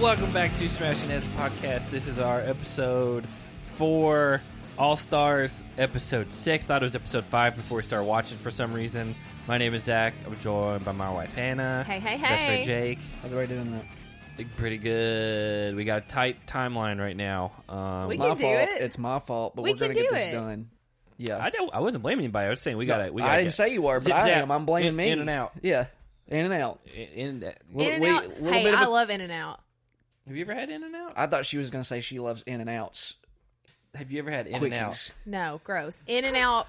Welcome back to Smashing Heads Podcast. This is our episode 4, All-Stars, episode 6. Thought it was episode 5 before we started watching for some reason. My name is Zach. I'm joined by my wife, Hannah. Hey, hey, Best friend, hey. Jake. How's everybody doing that? Pretty good. We got a tight timeline right now. We It's my can do fault. it. It's my fault, but We we're going to can get do this it. done. Yeah. I wasn't blaming anybody. I was saying we got to. I didn't say you were, but zip, I zap, am. I'm blaming me. In and out. Yeah. In and out. In and In and out. Hey, I love In and Out. Have you ever had In and Out? I thought she was going to say she loves In and Outs. Have you ever had In and Out? No, gross. In and Out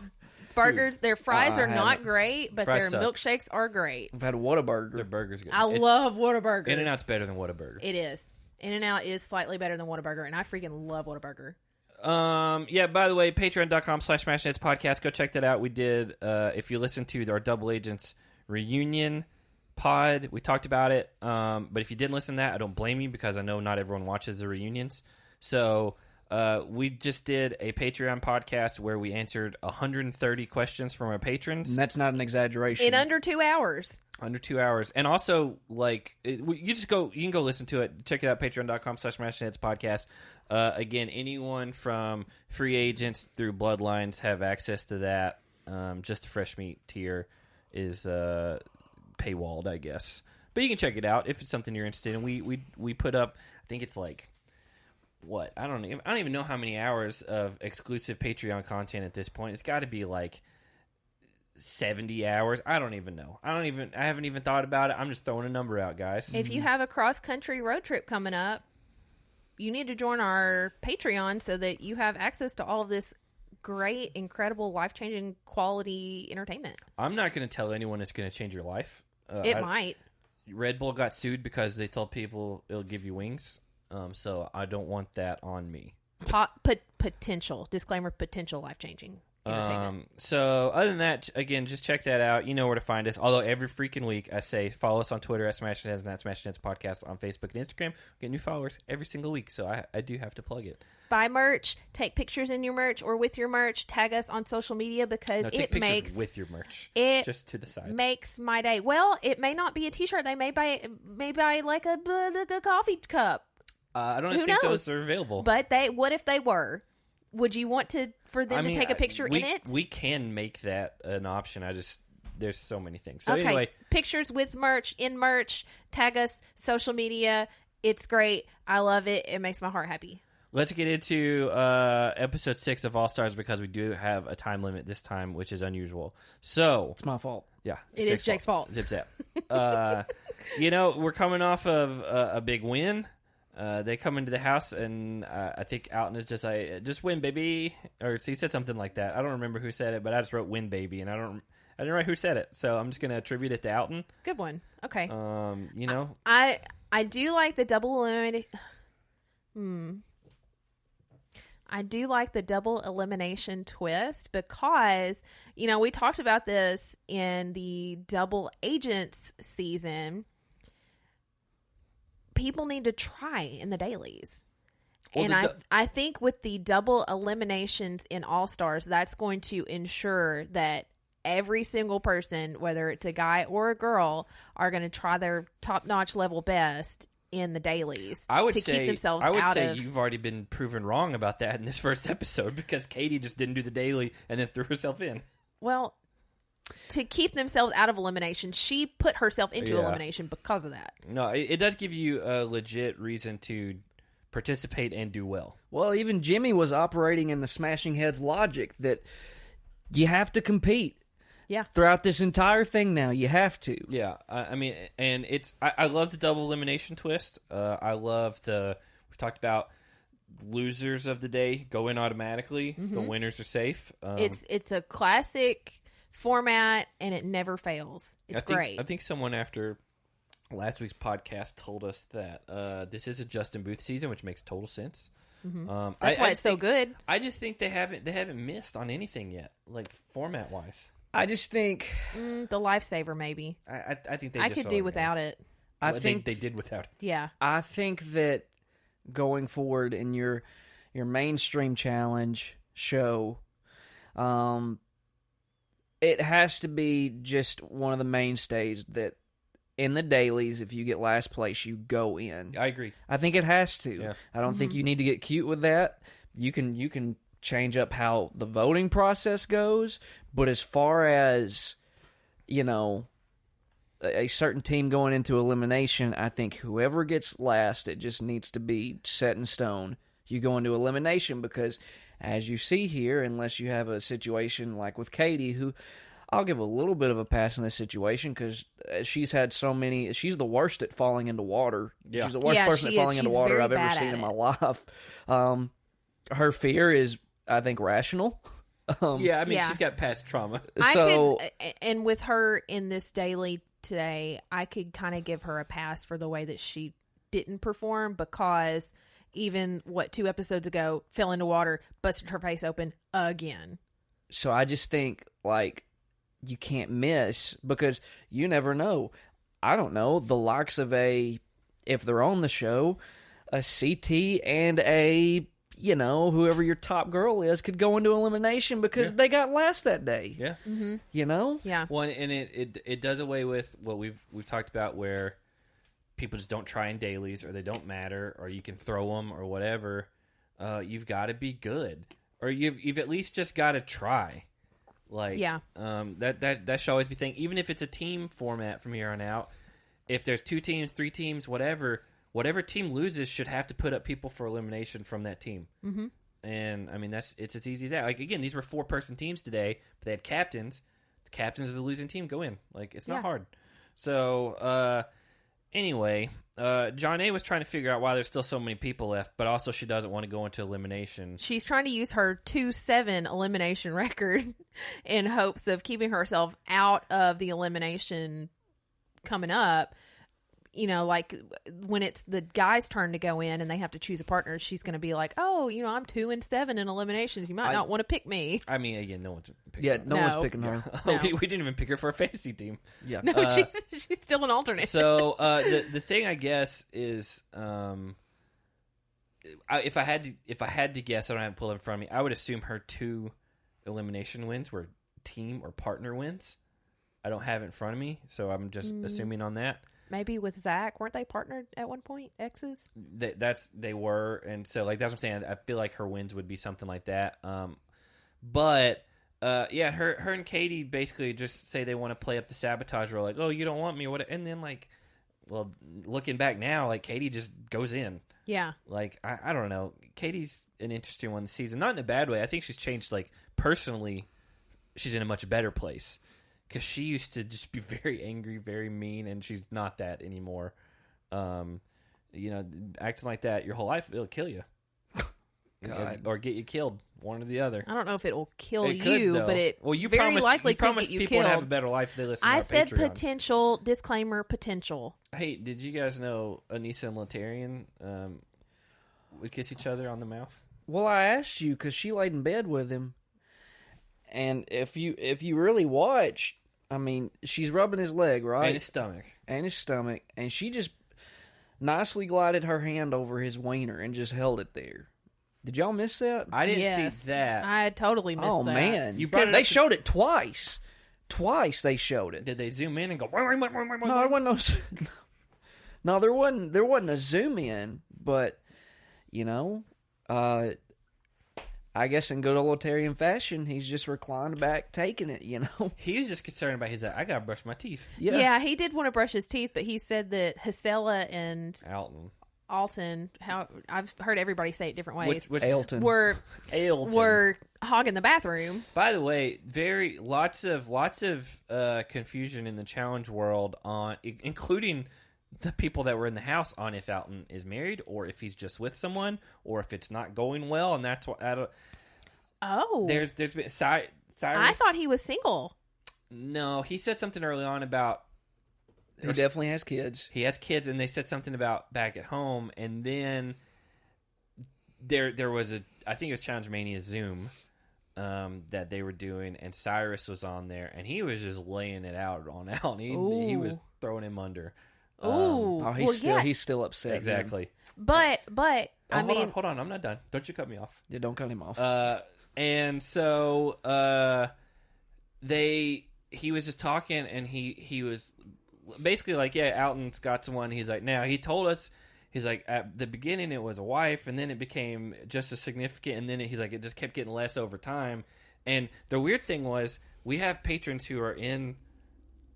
burgers, their fries I are not haven't. great, but Fries their suck. milkshakes are great. I've had Whataburger. Their burger's good. I love Whataburger. In and Out's better than Whataburger. It is. In and Out is slightly better than Whataburger, and I freaking love Whataburger. Yeah, by the way, patreon.com/SmashNets podcast. Go check that out. We did, if you listen to our Double Agents reunion pod, we talked about it. But if you didn't listen to that, I don't blame you because I know not everyone watches the reunions. So, we just did a Patreon podcast where we answered 130 questions from our patrons. And that's not an exaggeration. In under 2 hours. Under 2 hours. And also, you can go listen to it. Check it out, patreon.com/SmashNets podcast. Again, anyone from free agents through bloodlines have access to that. Just the fresh meat tier is paywalled, I guess. But you can check it out if it's something you're interested in. We put up, I think it's like, what? I don't even know how many hours of exclusive Patreon content at this point. It's got to be like 70 hours. I don't even know. I haven't even thought about it. I'm just throwing a number out, guys. If you have a cross-country road trip coming up, you need to join our Patreon so that you have access to all of this great, incredible, life-changing quality entertainment. I'm not going to tell anyone it's going to change your life. It might. Red Bull got sued because they told people it'll give you wings. So I don't want that on me. Potential. Disclaimer, potential life-changing entertainment. So other than that, again, just check that out. You know where to find us. Although every freaking week I say follow us on Twitter at SmashNets and at SmashNets Podcast on Facebook and Instagram. We get new followers every single week, so I do have to plug it. Buy merch, take pictures in your merch or with your merch, tag us on social media because No, take it pictures makes with your merch. it Just to the side. makes my day. Well, it may not be a t-shirt. They may buy like a coffee cup. I don't Who think knows? those are available. But what if they were? Would you want for them to take a picture in it? We can make that an option. There's so many things. So okay. anyway, Pictures with merch, in merch, tag us, social media. It's great. I love it. It makes my heart happy. let's get into episode 6 of All Stars because we do have a time limit this time, which is unusual. So It's my fault. yeah, It is Jake's fault. Zip zap. We're coming off of a big win. They come into the house, and I think Alton is just like, just win, baby. Or he said something like that. I don't remember who said it, but I just wrote win, baby, and I didn't write who said it. So I'm just going to attribute it to Alton. Good one. Okay. I I do like the double I do like the double elimination twist because, we talked about this in the Double Agents season. People need to try in the dailies. Well, and I think with the double eliminations in All-Stars, that's going to ensure that every single person, whether it's a guy or a girl, are going to try their top-notch level best in the dailies keep themselves out of... I would say you've already been proven wrong about that in this first episode because Katie just didn't do the daily and then threw herself in. Well, to keep themselves out of elimination, she put herself into elimination because of that. No, it does give you a legit reason to participate and do well. Well, even Jimmy was operating in the Smashing Heads logic that you have to compete. Yeah. Throughout this entire thing now, you have to. Yeah, and it's I love the double elimination twist. I love we've talked about losers of the day go in automatically. Mm-hmm. The winners are safe. It's a classic format, and it never fails. It's great. I think someone after last week's podcast told us that this is a Justin Booth season, which makes total sense. Mm-hmm. That's why it's so good. I just think they haven't missed on anything yet, like format wise. I just think the lifesaver maybe. I think they. I could do without it. I think they did without it. Yeah. I think that going forward in your mainstream challenge show, it has to be just one of the mainstays that in the dailies, if you get last place, you go in. I agree. I think it has to. Yeah. I don't think you need to get cute with that. You can change up how the voting process goes, but as far as, you know, a certain team going into elimination, I think whoever gets last, it just needs to be set in stone. You go into elimination because, as you see here, unless you have a situation like with Katie, who I'll give a little bit of a pass in this situation because she's had so many. She's the worst at falling into water. Yeah. She's the worst person at falling into water I've ever seen in my life. Her fear is, I think, rational. Yeah, I mean, she's got past trauma. And with her in this daily today, I could kind of give her a pass for the way that she didn't perform because even, 2 episodes ago, fell into water, busted her face open again. So I just think, like, you can't miss because you never know. I don't know. The likes of if they're on the show, a CT and whoever your top girl is could go into elimination because they got last that day. Yeah. Mm-hmm. You know? Yeah. One, and it does away with what we've talked about where people just don't try in dailies or they don't matter or you can throw them or whatever. You've got to be good or you've at least just got to try. Like, that should always be thing. Even if it's a team format from here on out, if there's 2 teams, 3 teams, whatever team loses should have to put up people for elimination from that team. Mm-hmm. And I mean, it's as easy as that. Like, again, these were 4-person teams today, but they had captains. The captains of the losing team go in. Like, it's not hard. So, anyway, John A was trying to figure out why there's still so many people left, but also she doesn't want to go into elimination. She's trying to use her 2-7 elimination record in hopes of keeping herself out of the elimination coming up. You know, like when it's the guy's turn to go in and they have to choose a partner, she's going to be like, "Oh, I'm 2-7 in eliminations. You might not want to pick me." I mean, again, no one's picking her. Yeah, no one's picking her. No. We didn't even pick her for a fantasy team. Yeah, no, she's still an alternate. So the thing I guess is, if I had to guess, I don't have it pulled in front of me. I would assume her 2 elimination wins were team or partner wins. I don't have it in front of me, so I'm just assuming on that. Maybe with Zach, weren't they partnered at one point? Exes? They were, and so like that's what I'm saying. I feel like her wins would be something like that. But her and Katie basically just say they want to play up the sabotage role, like, oh, you don't want me, what? And then like, well, looking back now, like Katie just goes in. Yeah. Like I don't know. Katie's an interesting one this season, not in a bad way. I think she's changed. Like personally, she's in a much better place. Because she used to just be very angry, very mean, and she's not that anymore. Acting like that your whole life, it'll kill you. Or get you killed, one or the other. I don't know if it will kill it you, could, but it you very promised, likely you could promised get you people killed. to have a better life if they listen to I our said Patreon. potential, disclaimer, potential. Hey, did you guys know Anissa and Latarian would kiss each other on the mouth? Well, I asked you because she laid in bed with him, and if you really watch, I mean, she's rubbing his leg, right? And his stomach. And she just nicely glided her hand over his wiener and just held it there. Did y'all miss that? I didn't see that. I totally missed that. Oh, man. Because they showed it twice. Twice they showed it. Did they zoom in and go... No, there wasn't no, there wasn't a zoom in, but, I guess in good old Latarian fashion, he's just reclined back, taking it, He was just concerned about I gotta brush my teeth. Yeah, he did want to brush his teeth, but he said that Hisela and Alton, I've heard everybody say it different ways, Alton. were hogging the bathroom. By the way, lots of confusion in the challenge world on, including the people that were in the house on if Alton is married or if he's just with someone or if it's not going well, and that's what there's been Cyrus. I thought he was single. No, he said something early on about he definitely has kids. He has kids, and they said something about back at home, and then there was I think it was Challenge Mania Zoom that they were doing, and Cyrus was on there, and he was just laying it out on Alton. He was throwing him under. He's still upset. Exactly. But I mean, hold on, I'm not done. Don't you cut me off. Yeah, don't cut him off. And so he was just talking, and he was basically like, yeah, Alton's got someone. He's like, now he told us, he's like, at the beginning it was a wife, and then it became just as significant, and then he's like, it just kept getting less over time. And the weird thing was, we have patrons who are in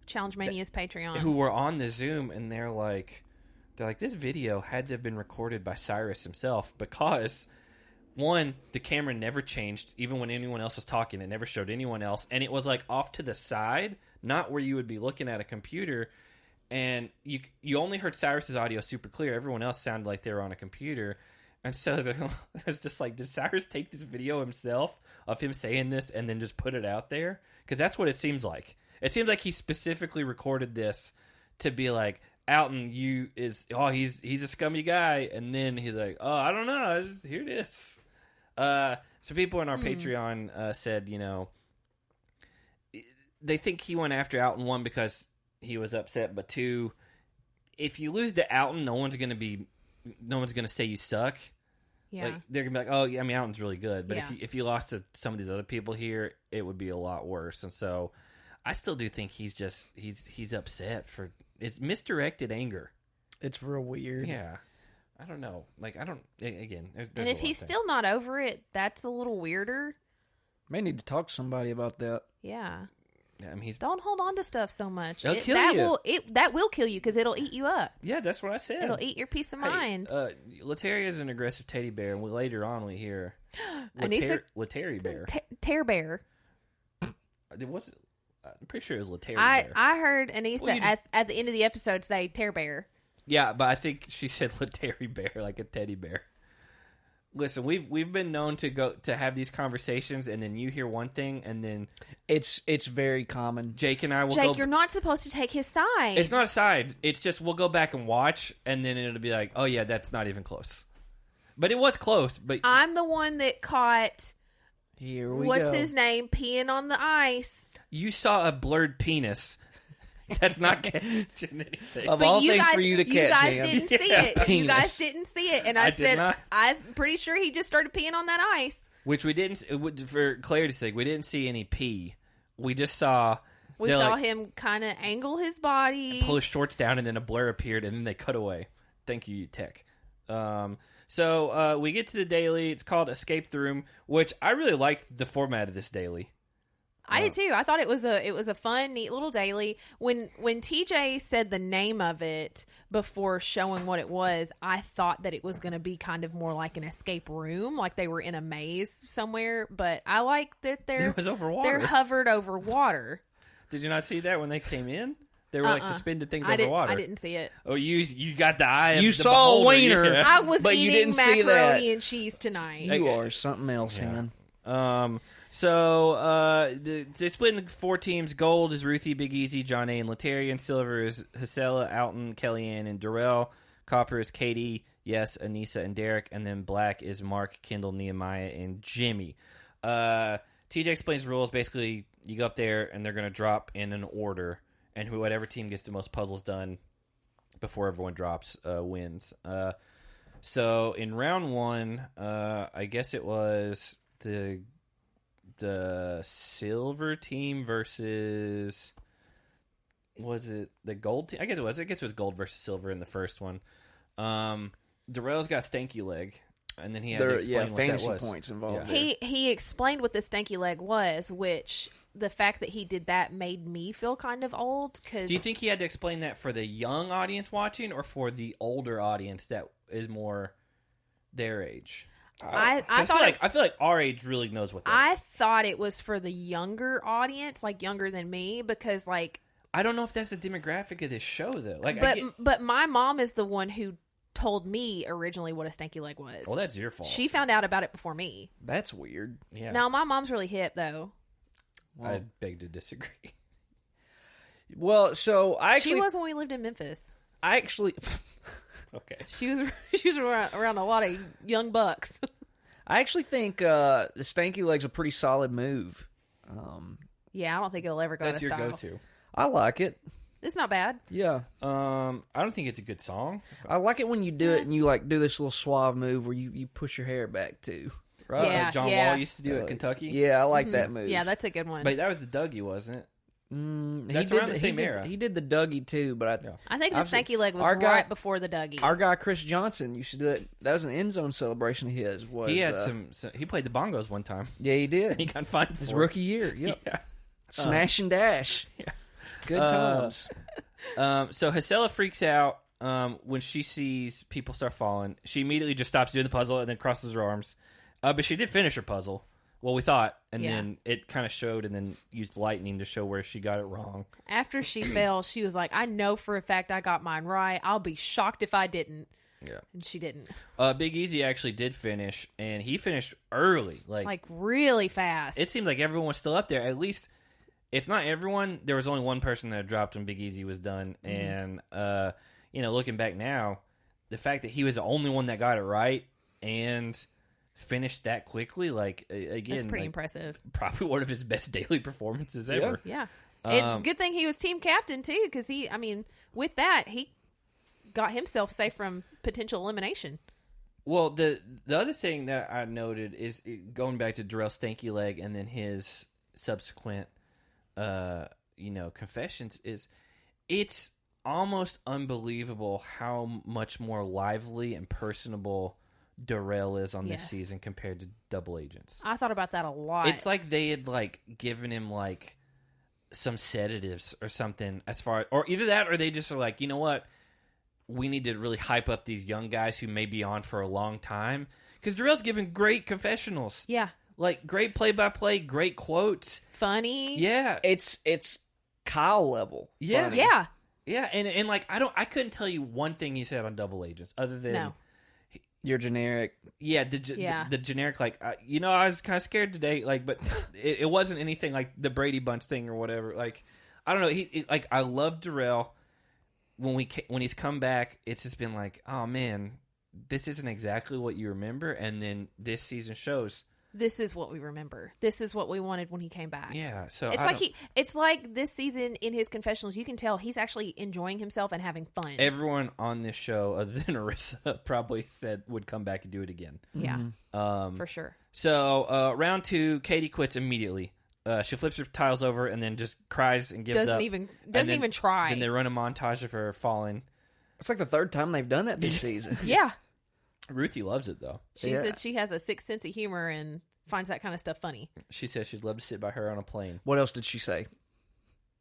Challenge Mania's Patreon who were on the Zoom, and they're like, this video had to have been recorded by Cyrus himself, because one, the camera never changed, even when anyone else was talking. It never showed anyone else, and it was like off to the side, not where you would be looking at a computer. And you only heard Cyrus's audio super clear. Everyone else sounded like they were on a computer. And so it was just like, did Cyrus take this video himself of him saying this and then just put it out there? Because that's what it seems like. It seems like he specifically recorded this to be like, Alton, he's a scummy guy. And then he's like, oh, I don't know. Here it is. So people in our Patreon said, they think he went after Alton, one, because he was upset, but two, if you lose to Alton, no one's gonna say you suck. Yeah, like, they're gonna be like, oh, yeah, I mean, Alton's really good, but if you lost to some of these other people here, it would be a lot worse. And so, I still do think he's upset for it's misdirected anger. It's real weird. Yeah, I don't know. Like, I don't. Again, and if he's still not over it, that's a little weirder. May need to talk to somebody about that. Yeah. I mean, don't hold on to stuff so much. It'll kill you. That will kill you because it'll eat you up. Yeah, that's what I said. It'll eat your peace of mind. Letaria is an aggressive teddy bear, and later on we hear Letaria bear. Tear bear. I'm pretty sure it was Letaria bear. I heard Anissa at the end of the episode say tear bear. Yeah, but I think she said Letaria bear, like a teddy bear. Listen, we've been known to have these conversations, and then you hear one thing, and then it's very common. Jake and I will Jake, you're not supposed to take his side. It's not a side. It's just we'll go back and watch, and then it'll be like, oh yeah, that's not even close. But it was close. But I'm the one that caught. Here we what's go. his name peeing on the ice. You saw a blurred penis. That's not catching anything. Of all things for you to catch, you guys didn't see it. Penis. You guys didn't see it, and I said, not. I'm pretty sure he just started peeing on that ice. Which we didn't. For clarity's sake, we didn't see any pee. We just saw. We saw him kind of angle his body, pull his shorts down, and then a blur appeared, and then they cut away. Thank you, tech. So we get to the daily. It's called Escape the Room, which I really liked the format of this daily. I did too. I thought it was a fun, neat little daily. When TJ said the name of it before showing what it was, I thought that it was going to be kind of more like an escape room, like they were in a maze somewhere. But I like that it was over water. They're hovered over water. Did you not see that when they came in? They were like suspended things over water. I didn't see it. Oh, you got the eye. You of the saw beholder. a wiener. Yeah. I was but you eating didn't see macaroni that. and cheese tonight. You are something else, man. So they split into 4 teams. Gold is Ruthie, Big Easy, John A, and Letaria. And silver is Hasela, Alton, Kellyanne, and Darrell. Copper is Katie, Yes, Anissa, and Derek. And then black is Mark, Kendall, Nehemiah, and Jimmy. TJ explains the rules. Basically, you go up there, and they're going to drop in an order. And whatever team gets the most puzzles done before everyone drops wins. So in round 1, I guess it was the silver team versus, was it the gold team? I guess it was gold versus silver in the first one. Darrell's got stanky leg, and then he had to explain what fantasy that was. Points involved. Yeah. He explained what the stanky leg was, which the fact that he did that made me feel kind of old. Cause do you think he had to explain that for the young audience watching, or for the older audience that is more their age? I feel like our age really knows what that is. I thought it was for the younger audience, like younger than me, because like I don't know if that's the demographic of this show though. Like, but my mom is the one who told me originally what a stanky leg was. Well, that's your fault. She found out about it before me. That's weird. Yeah. Now my mom's really hip though. Well, I beg to disagree. Well, so she was when we lived in Memphis. Okay. She was around a lot of young bucks. I actually think the stanky leg's a pretty solid move. Yeah, I don't think it'll ever go out of style. That's your go-to. I like it. It's not bad. Yeah. I don't think it's a good song. I like it when you do it and you like do this little suave move where you push your hair back too. Right? Yeah, Like John Wall used to do at Kentucky. Yeah, I like that move. Yeah, that's a good one. But that was the Dougie, wasn't it? That's around the same era. He did the Dougie too, but I think the stanky leg was right before the Dougie. Our guy Chris Johnson used to do it. That was an end zone celebration of his. He had he played the bongos one time. Yeah, he did. He got fined for his rookie year. Yep. Yeah. Smash and dash. Yeah. Good times. So Hesela freaks out when she sees people start falling. She immediately just stops doing the puzzle and then crosses her arms. But she did finish her puzzle. Well, we thought, and then it kind of showed, and then used lightning to show where she got it wrong. After she fell, she was like, I know for a fact I got mine right. I'll be shocked if I didn't. Yeah. And she didn't. Big Easy actually did finish, and he finished early. Like really fast. It seemed like everyone was still up there. At least, if not everyone, there was only one person that had dropped when Big Easy was done. And, looking back now, the fact that he was the only one that got it right, and finished that quickly, again, that's pretty impressive. Probably one of his best daily performances ever. Yeah. It's a good thing he was team captain too, because with that he got himself safe from potential elimination. Well, the other thing that I noted is going back to Darrell's stanky leg and then his subsequent confessions is it's almost unbelievable how much more lively and personable Darrell is on this season compared to Double Agents. I thought about that a lot. It's like they had given him some sedatives or something or either that or they just are like, you know what, we need to really hype up these young guys who may be on for a long time, because Darrell's giving great confessionals. Yeah, great play-by-play, great quotes, funny. Yeah, it's Kyle level. Yeah, funny. yeah, and I couldn't tell you one thing he said on Double Agents other than You're generic. Yeah, the generic, I was kind of scared today, but it wasn't anything like the Brady Bunch thing or whatever. I don't know. I love Darrell. When he's come back, it's just been oh man, this isn't exactly what you remember, and then this season shows this is what we remember. This is what we wanted when he came back. Yeah, so it's like this season in his confessionals, you can tell he's actually enjoying himself and having fun. Everyone on this show, other than Arissa, probably said would come back and do it again. Yeah, for sure. So round 2, Katie quits immediately. She flips her tiles over and then just cries and gives up. Doesn't even try. Then they run a montage of her falling. It's like the third time they've done that this season. Yeah. Ruthie loves it, though. She said she has a sixth sense of humor and finds that kind of stuff funny. She says she'd love to sit by her on a plane. What else did she say?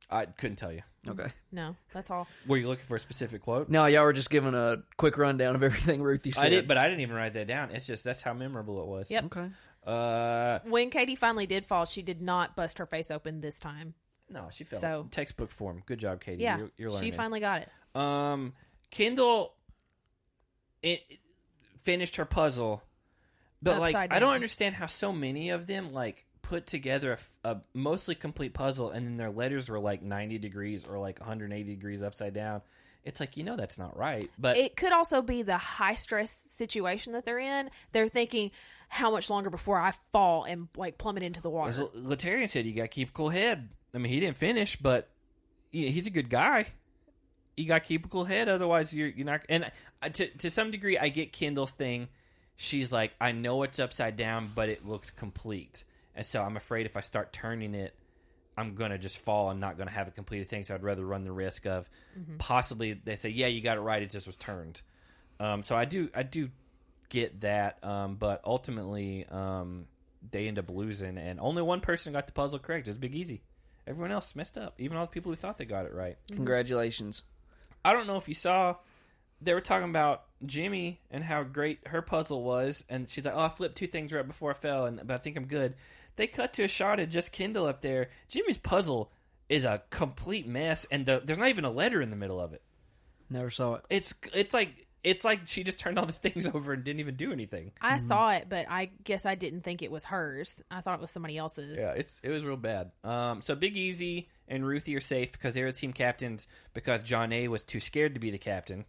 I couldn't tell you. Okay. No, that's all. Were you looking for a specific quote? No, y'all were just giving a quick rundown of everything Ruthie said. I did, but I didn't even write that down. It's just that's how memorable it was. Yep. Okay. When Katie finally did fall, she did not bust her face open this time. No, she fell. Textbook form. Good job, Katie. Yeah, you're learning. She finally got it. Kendall finished her puzzle, but I don't understand how so many of them put together a mostly complete puzzle, and then their letters were 90 degrees or 180 degrees upside down. It's that's not right. But it could also be the high stress situation that they're in. They're thinking, how much longer before I fall and plummet into the water? As Latarian said, you got to keep a cool head. I mean, he didn't finish, but he's a good guy. You got to keep a cool head, otherwise you're not. And to some degree, I get Kendall's thing. She's like, I know it's upside down, but it looks complete, and so I'm afraid if I start turning it, I'm gonna just fall and not gonna have a completed thing. So I'd rather run the risk of possibly they say, yeah, you got it right, it just was turned. So I do get that, but ultimately they end up losing, and only one person got the puzzle correct. It's Big Easy. Everyone else messed up, even all the people who thought they got it right. Congratulations. I don't know if you saw, they were talking about Jimmy and how great her puzzle was, and she's like, oh, I flipped 2 things right before I fell, but I think I'm good. They cut to a shot of just Kendall up there. Jimmy's puzzle is a complete mess, and there's not even a letter in the middle of it. Never saw it. It's like she just turned all the things over and didn't even do anything. I saw it, but I guess I didn't think it was hers. I thought it was somebody else's. Yeah, it was real bad. So Big Easy and Ruthie are safe because they were the team captains because John A. was too scared to be the captain.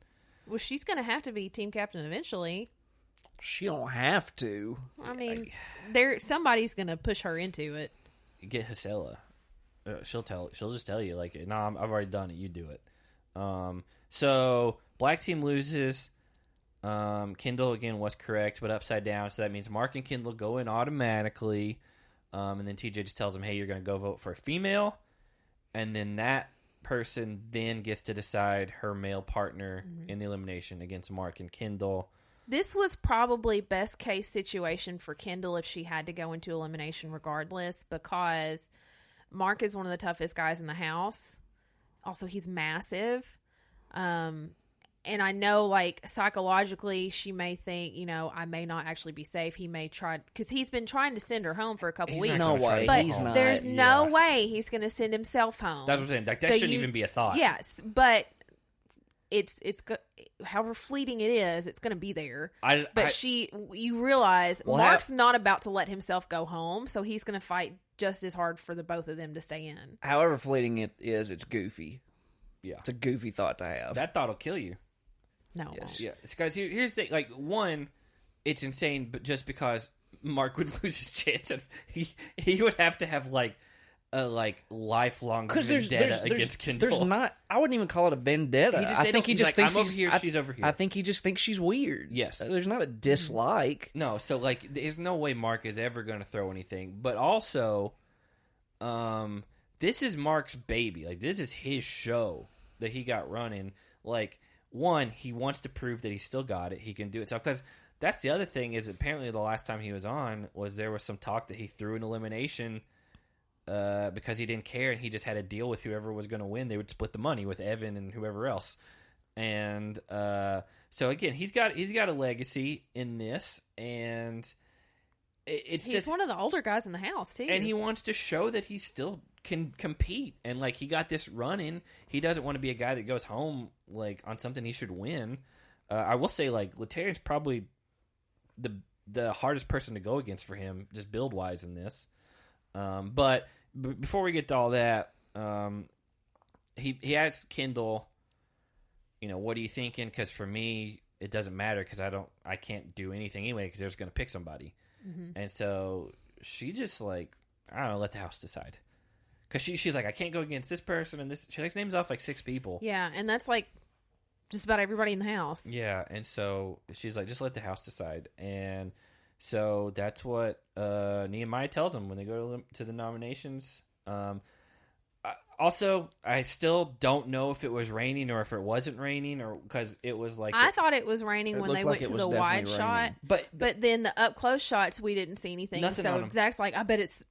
Well, she's going to have to be team captain eventually. She don't have to. I mean, somebody's going to push her into it. Get Hesela. She'll just tell you no, I've already done it. You do it. So black team loses. Kendall again was correct, but upside down. So that means Mark and Kendall go in automatically. And then TJ just tells him, "Hey, you're going to go vote for a female." and then that person then gets to decide her male partner in the elimination against Mark and Kendall. This was probably best case situation for Kendall if she had to go into elimination regardless, because Mark is one of the toughest guys in the house. Also, he's massive. And I know, like, psychologically, she may think, I may not actually be safe. He may try, because he's been trying to send her home for a couple weeks. No way. But he's not. there's no way he's going to send himself home. That's what I'm saying. Like, that shouldn't even be a thought. Yes, but it's however fleeting it is, it's going to be there. You realize Mark's not about to let himself go home, so he's going to fight just as hard for the both of them to stay in. However fleeting it is, it's goofy. Yeah. It's a goofy thought to have. That thought will kill you. No. Yes. Yeah. Because here's the thing. Like, one, it's insane, but just because Mark would lose his chance, and he would have to have, like, a lifelong vendetta against Kendall. There's not. I wouldn't even call it a vendetta. I think he just thinks I'm over here, she's over here. I think he just thinks she's weird. Yes. There's not a dislike. No. So, like, there's no way Mark is ever going to throw anything. But also, this is Mark's baby. Like, this is his show that he got running. Like, one, he wants to prove that he still got it. He can do it. So, because that's the other thing is apparently the last time he was on was there was some talk that he threw an elimination because he didn't care and he just had a deal with whoever was going to win. They would split the money with Evan and whoever else. And so again, he's got a legacy in this, and he's just one of the older guys in the house too, and he wants to show that he still can compete. And like, he got this run in. He doesn't want to be a guy that goes home like on something he should win. I will say, like, Laterian's probably the hardest person to go against for him, just build wise in this. But before we get to all that, he asked Kendall, what are you thinking? Because for me, it doesn't matter because I can't do anything anyway because they're just going to pick somebody. Mm-hmm. And so she just, like, I don't know, let the house decide. Because she's like, I can't go against this person and this. She likes names off like 6 people. Yeah, and that's like just about everybody in the house. Yeah, and so she's like, just let the house decide. And so that's what Nehemiah tells them when they go to the nominations. Also, I still don't know if it was raining or if it wasn't raining, or because it was like I thought it was raining when they went to the wide shot, but then the up close shots we didn't see anything. So Zach's like, I bet it's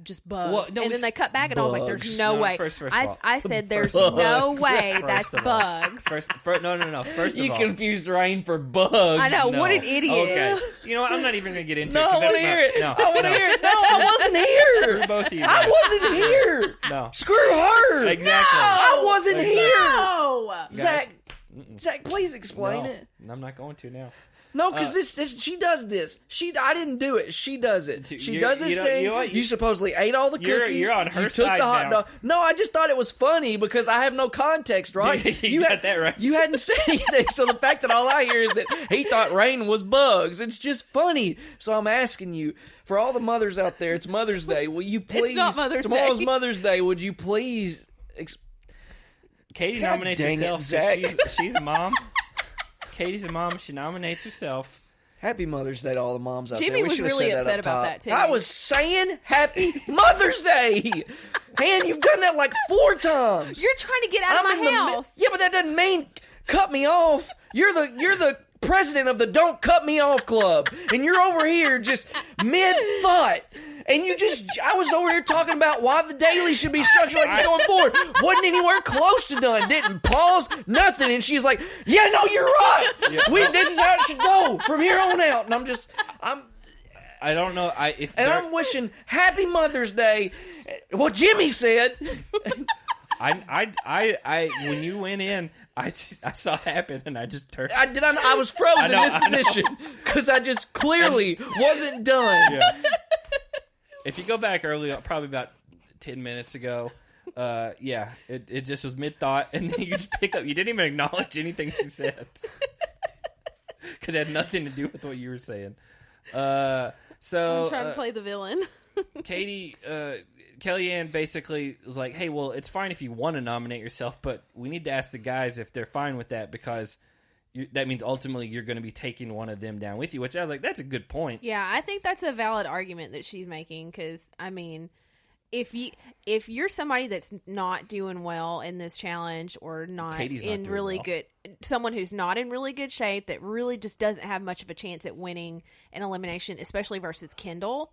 just bugs. Well, no, and then they cut back, and I was like, "There's no way." First I said, "There's no way that's bugs." No. First of all, you confused rain for bugs. I know. No. What an idiot. Okay, you know what? I'm not even going to get into it. I want to hear it. No, I want to hear it. No, I wasn't here. Screw both of you. I wasn't here. No. Screw her. Exactly. I wasn't here. No. Zach, please explain it. I'm not going to now. No, because this she does this. I didn't do it. She does it. She does this thing. You supposedly ate all the cookies. You're on her you took side the hot now. dog. No, I just thought it was funny because I have no context, right? you got that right. You hadn't said anything, so the fact that all I hear is that he thought rain was bugs. It's just funny. So I'm asking you, for all the mothers out there, it's Mother's Day. Will you please? It's not Mother's tomorrow's Day. Mother's Day. Would you please? Katie God nominates dang it, herself. Zach. She's a mom. Katie's a mom. She nominates herself. Happy Mother's Day to all the moms out there. Jimmy We was should have really said upset up about top. that, too. I was saying Happy Mother's Day. Man, you've done that like 4 times. You're trying to get out of my house. Yeah, but that doesn't mean cut me off. You're the president of the Don't Cut Me Off Club, and you're over here just mid-thought. And I was over here talking about why the daily should be structured like this going forward. Wasn't anywhere close to done. Didn't pause, nothing. And she's like, yeah, no, you're right. Yeah. This is how it should go from here on out. And I don't know. I'm wishing Happy Mother's Day. What Jimmy said. When you went in, I saw it happen, and I just turned. I was frozen in this position because I just clearly wasn't done. Yeah. If you go back early, probably about 10 minutes ago, it just was mid-thought, and then you just pick up. You didn't even acknowledge anything she said. Because it had nothing to do with what you were saying. So I'm trying to play the villain. Kellyanne basically was like, hey, well, it's fine if you want to nominate yourself, but we need to ask the guys if they're fine with that because that means ultimately you're going to be taking one of them down with you, which I was like, that's a good point. Yeah, I think that's a valid argument that she's making because, I mean, if you're somebody that's not doing well in this challenge or not Katie's in not really well. good, someone who's not in really good shape that really just doesn't have much of a chance at winning an elimination, especially versus Kendall,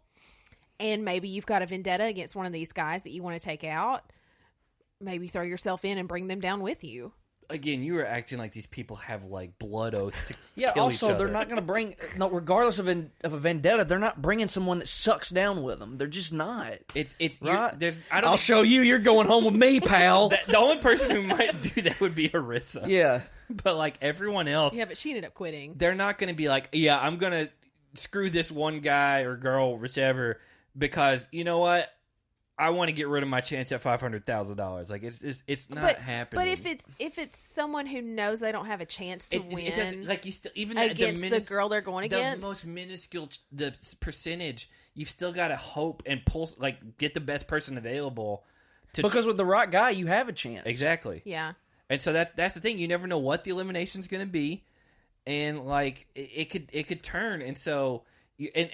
and maybe you've got a vendetta against one of these guys that you want to take out, maybe throw yourself in and bring them down with you. Again, you were acting like these people have like blood oaths to Yeah, kill also, each other. they're not going to bring, no, regardless of a vendetta, they're not bringing someone that sucks down with them. They're just not. It's Right? there's I don't I'll think- show you. You're going home with me, pal. the only person who might do that would be Alyssa. Yeah. But like everyone else, Yeah, but she ended up quitting. they're not going to be like, yeah, I'm going to screw this one guy or girl, whichever, because you know what? I want to get rid of my chance at $500,000. Like it's not happening. But if it's someone who knows they don't have a chance to win, it doesn't, like you still even against the girl they're going against, the most minuscule the percentage, you've still got to hope and pull, like get the best person available. Because with the right guy, you have a chance. Exactly. yeah. And so that's the thing. You never know what the elimination's going to be, and like it could turn. And so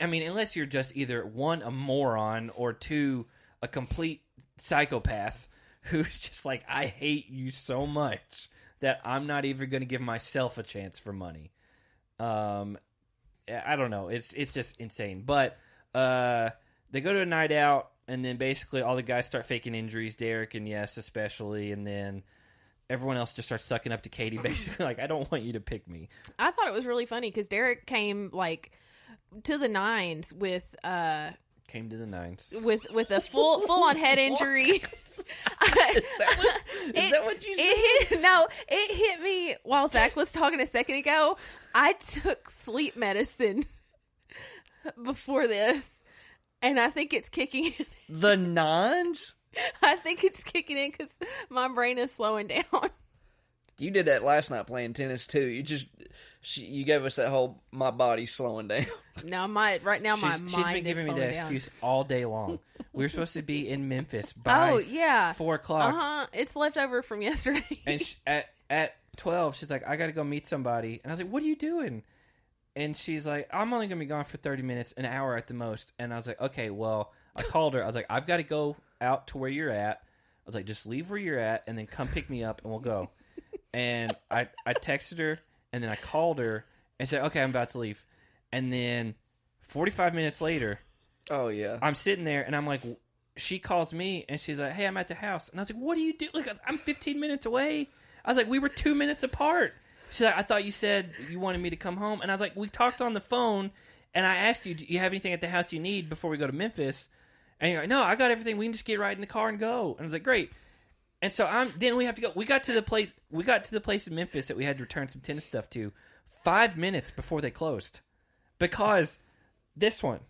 I mean, unless you're just either one, a moron, or two, a complete psychopath who's just like, I hate you so much that I'm not even going to give myself a chance for money. I don't know. It's just insane. But they go to a night out, and then basically all the guys start faking injuries, Derek and Yes especially, and then everyone else just starts sucking up to Katie, basically like, I don't want you to pick me. I thought it was really funny because Derek came like to the nines with Came to the nines. with a full on head injury. Is that what you said? It hit me while Zach was talking a second ago. I took sleep medicine before this, and I think it's kicking in. The nines? I think it's kicking in because my brain is slowing down. You did that last night playing tennis too. You gave us that whole my body's slowing down. Now my mind She's been is giving me slowing that down. excuse all day long. We were supposed to be in Memphis by 4 o'clock. It's left over from yesterday. And at 12, she's like, I got to go meet somebody. And I was like, what are you doing? And she's like, I'm only going to be gone for 30 minutes, an hour at the most. And I was like, okay, well, I called her. I was like, I've got to go out to where you're at. I was like, just leave where you're at and then come pick me up and we'll go. And I texted her and then I called her and said, okay, I'm about to leave. And then 45 minutes later, Oh, yeah. I'm sitting there and I'm like, she calls me and she's like, hey, I'm at the house. And I was like, what do you do? Like, I'm 15 minutes away. I was like, we were 2 minutes apart. She's like, I thought you said you wanted me to come home. And I was like, we talked on the phone and I asked you, do you have anything at the house you need before we go to Memphis? And you're like, no, I got everything. We can just get right in the car and go. And I was like, great. And so then we have to go. We got to the place in Memphis that we had to return some tennis stuff to 5 minutes before they closed because this one.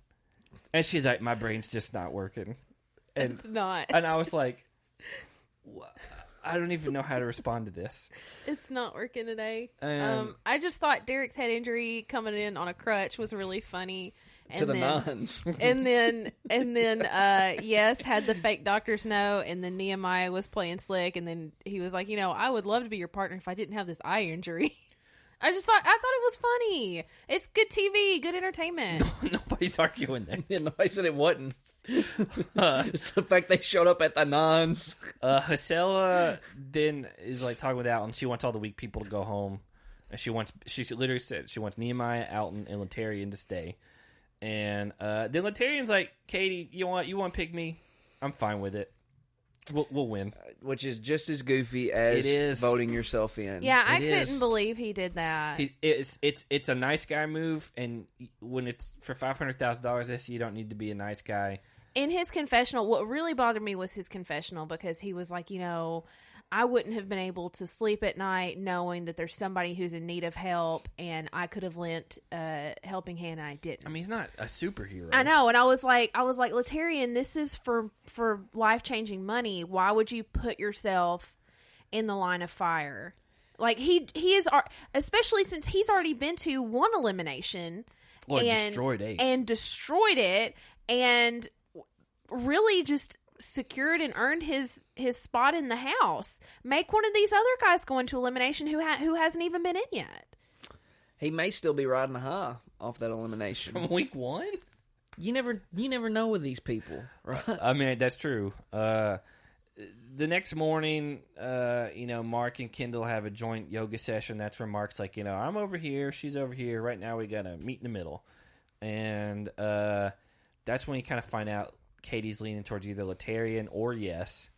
And she's like, my brain's just not working. And It's not. And I was like, I don't even know how to respond to this. It's not working today. Um, I just thought Derek's head injury coming in on a crutch was really funny. And To the then, nines. and then yes, had the fake doctors know, and then Nehemiah was playing slick, and then he was like, I would love to be your partner if I didn't have this eye injury. I thought it was funny. It's good TV, good entertainment. Nobody's arguing that. Yeah, nobody said it wasn't. It's the fact they showed up at the nines. Hasela then is like talking with Alton. She wants all the weak people to go home. And she literally said she wants Nehemiah, Alton, and Latarian to stay. And then Latarian's like, Katie, you want to pick me? I'm fine with it. We'll win. Which is just as goofy as It is. voting yourself in. Yeah, I It couldn't is. believe he did that. It's a nice guy move, and when it's for $500,000, you don't need to be a nice guy. In his confessional, what really bothered me was his confessional because he was like, I wouldn't have been able to sleep at night knowing that there's somebody who's in need of help, and I could have lent a helping hand, and I didn't. I mean, he's not a superhero. I know, and I was like, Latarian, this is for life-changing money. Why would you put yourself in the line of fire? Like he is, especially since he's already been to one elimination Destroyed Ace. and destroyed it, and really just secured and earned his spot in the house. Make one of these other guys go into elimination who hasn't even been in yet. He may still be riding the high off that elimination. From week one? you never know with these people, right? I mean, that's true. The next morning, Mark and Kendall have a joint yoga session. That's where Mark's like, I'm over here, she's over here. Right now, we gotta meet in the middle, and that's when you kind of find out Katie's leaning towards either Laterrian or Yes.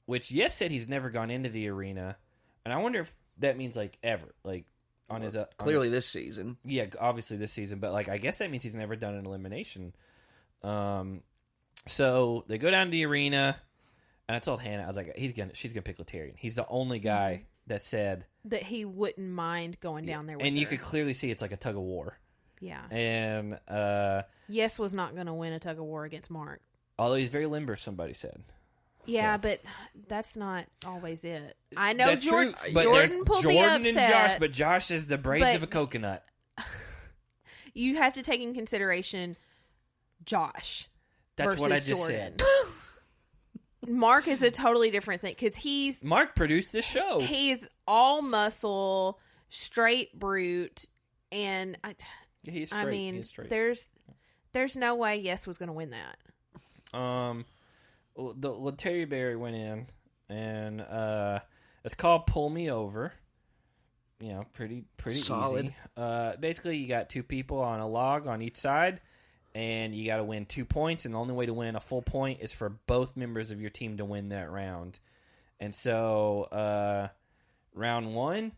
Which Yes said he's never gone into the arena, and I wonder if that means like ever, like on his clearly this season. Yeah, obviously this season, but like I guess that means he's never done an elimination. So they go down to the arena, and I told Hannah, I was like, she's gonna pick Laterrian. He's the only guy that said that he wouldn't mind going down there with and her. you could clearly see it's like a tug of war. Yeah. And Yes was not going to win a tug of war against Mark. Although he's very limber, somebody said. Yeah, So. but that's not always it. I know That's true, but Jordan pulled the Jordyn upset. and Josh, but Josh is the braids of a coconut. You have to take in consideration Josh. That's versus what I just Jordyn. said. Mark is a totally different thing because Mark produced this show. He's all muscle, straight brute, and He's straight. I mean, He's straight. there's no way Yes was going to win that. The Laterry Berry went in, and it's called Pull Me Over. Pretty solid. Easy. Basically, you got two people on a log on each side, and you got to win 2 points, and the only way to win a full point is for both members of your team to win that round. And so, round one,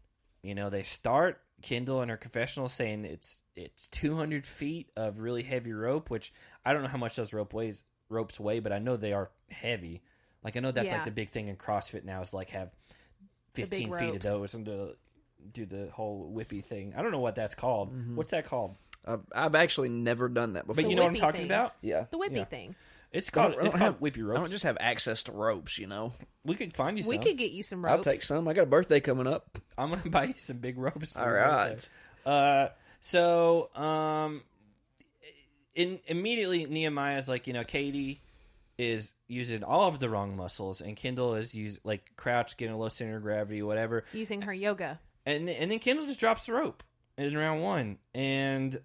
they start. Kendall in her confessional saying it's 200 feet of really heavy rope, which I don't know how much those ropes weigh, but I know they are heavy. Like I know that's like the big thing in CrossFit now is like have 15 feet of those and to do the whole whippy thing. I don't know what that's called. Mm-hmm. What's that called? I've actually never done that before. But you know what I'm talking about? Yeah. The whippy thing. It's called whippy ropes. I don't just have access to ropes, We could find you some. We could get you some ropes. I'll take some. I got a birthday coming up. I'm going to buy you some big ropes. All right. Immediately Nehemiah's like, Katie is using all of the wrong muscles, and Kendall is crouch, getting a low center of gravity, whatever. Using her yoga. And then Kendall just drops the rope in round one. And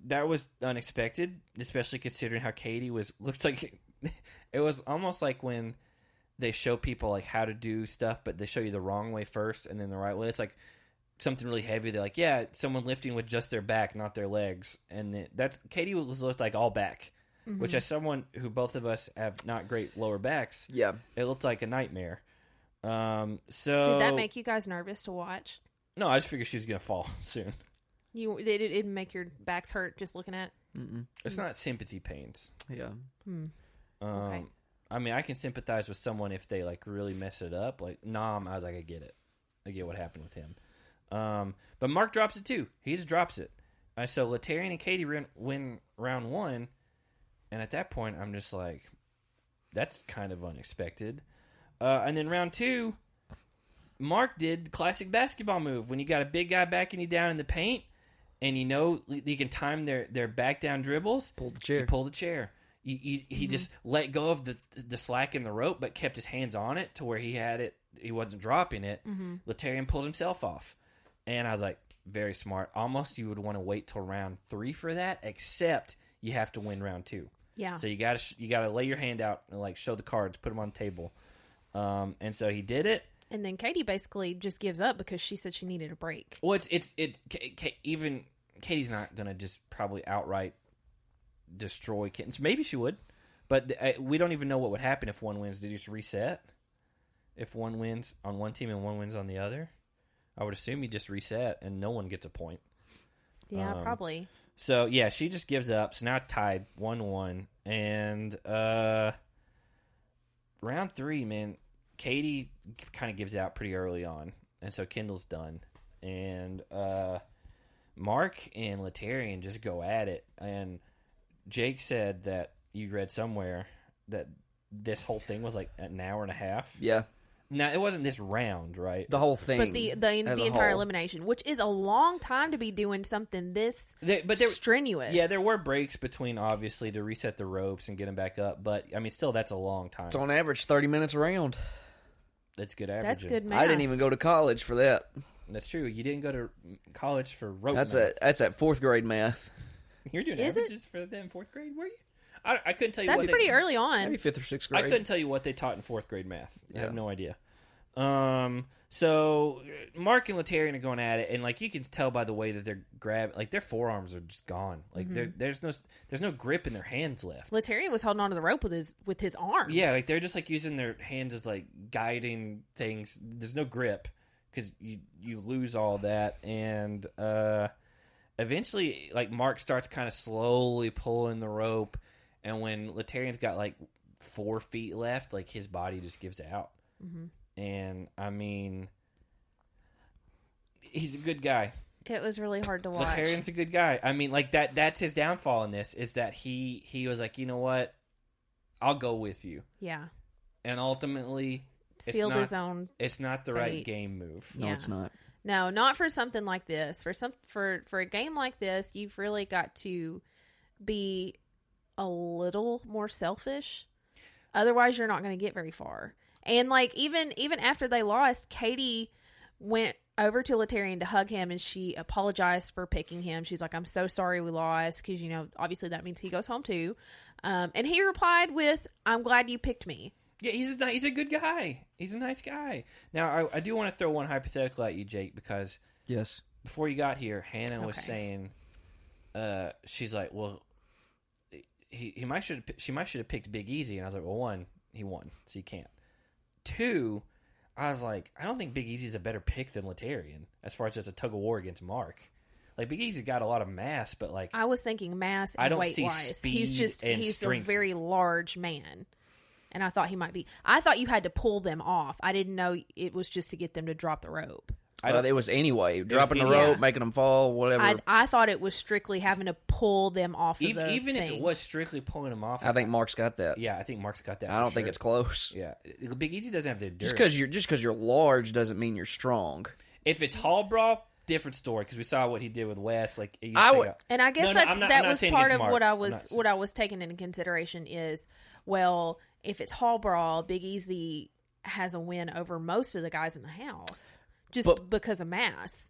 that was unexpected, especially considering how Katie looks like it was almost like when they show people like how to do stuff, but they show you the wrong way first and then the right way. It's like something really heavy. They're like, yeah, someone lifting with just their back, not their legs. And Katie looked like all back, which as someone who both of us have not great lower backs, it looked like a nightmare. So did that make you guys nervous to watch? No, I just figured she was going to fall soon. It didn't make your backs hurt just looking at? It's not sympathy pains. Yeah. Okay. I mean, I can sympathize with someone if they like really mess it up. Like Nam, I was like, I get it. I get what happened with him. But Mark drops it too. He just drops it. So Laterrian and Katie win round one, and at that point, I'm just like, that's kind of unexpected. And then round two, Mark did the classic basketball move when you got a big guy backing you down in the paint, and you can time their back down dribbles. Pull the chair. You pull the chair. He just let go of the slack in the rope, but kept his hands on it to where he had it. He wasn't dropping it. Laterrian pulled himself off, and I was like, very smart. Almost you would want to wait till round 3 for that, except you have to win round 2. Yeah. So you gotta lay your hand out and like show the cards, put them on the table, and so he did it. And then Katie basically just gives up because she said she needed a break. Well, even Katie's not gonna just probably outright destroy kittens. Maybe she would, but we don't even know what would happen if one wins. Did you just reset? If one wins on one team and one wins on the other, I would assume you just reset and no one gets a point. Yeah, probably. So yeah, she just gives up. So now it's tied 1-1, and round 3, man, Katie kind of gives out pretty early on, and so Kendall's done, and Mark and Laterrian just go at it, and Jake said that you read somewhere that this whole thing was like an hour and a half. Yeah. Now, it wasn't this round, right? The whole thing. But the entire elimination, which is a long time to be doing something this strenuous. Yeah, there were breaks between, obviously, to reset the ropes and get them back up. But, I mean, still, that's a long time. It's on average 30 minutes a round. That's good average. That's good math. I didn't even go to college for that. That's true. You didn't go to college for rope math. That's at 4th grade math. You're doing Is it? averages for them in 4th grade, were you? I couldn't tell you. That's pretty early on. Maybe 5th or 6th grade. I couldn't tell you what they taught in 4th grade math. I have Yeah. no idea. So Mark and Laterian are going at it, and like you can tell by the way that they're grabbing, like their forearms are just gone. Like there's no grip in their hands left. Laterian was holding onto the rope with his arms. Yeah, like they're just like using their hands as like guiding things. There's no grip because you lose all that, and eventually like Mark starts kind of slowly pulling the rope, and when Laterian's got like 4 feet left, like his body just gives out. And I mean, he's a good guy. It was really hard to watch. Laterian's a good guy. I mean, like that's his downfall in this is that he was like, you know what, I'll go with you. Yeah. And ultimately, Sealed his own. It's not the fate. right game move. No, Yeah. it's not. No, not for something like this. For a game like this, you've really got to be a little more selfish. Otherwise, you're not going to get very far. And like even after they lost, Katie went over to Laterian to hug him, and she apologized for picking him. She's like, "I'm so sorry we lost," because obviously that means he goes home too. And he replied with, "I'm glad you picked me." Yeah, he's a good guy. He's a nice guy. Now, I do want to throw one hypothetical at you, Jake, because Yes. before you got here, Hannah was Okay. saying, she's like, well, she might should have picked Big Easy, and I was like, well, 1, he won, so you can't. 2, I was like, I don't think Big Easy is a better pick than Laterian as far as just a tug of war against Mark. Like Big Easy got a lot of mass, but like I was thinking mass and I don't weight see wise. speed He's and a strength. very large man. And I thought he might be. I thought you had to pull them off. I didn't know it was just to get them to drop the rope. It was anyway. Dropping the any- rope, yeah. making them fall, whatever. I thought it was strictly having to pull them off of the even if thing. it was strictly pulling him off, I think Mark's got that. yeah, I think Mark's got that. I for don't think sure. it's close. Yeah, Big Easy doesn't have the endurance. Just because you're large doesn't mean you're strong. If it's Hall Brawl, different story because we saw what he did with Wes. Like I would- And I guess No, that's I'm not that was saying part against of Mark. what I I'm not was saying- what I was taking into consideration is, well, if it's Hall Brawl, Big Easy has a win over most of the guys in the house just because of mass.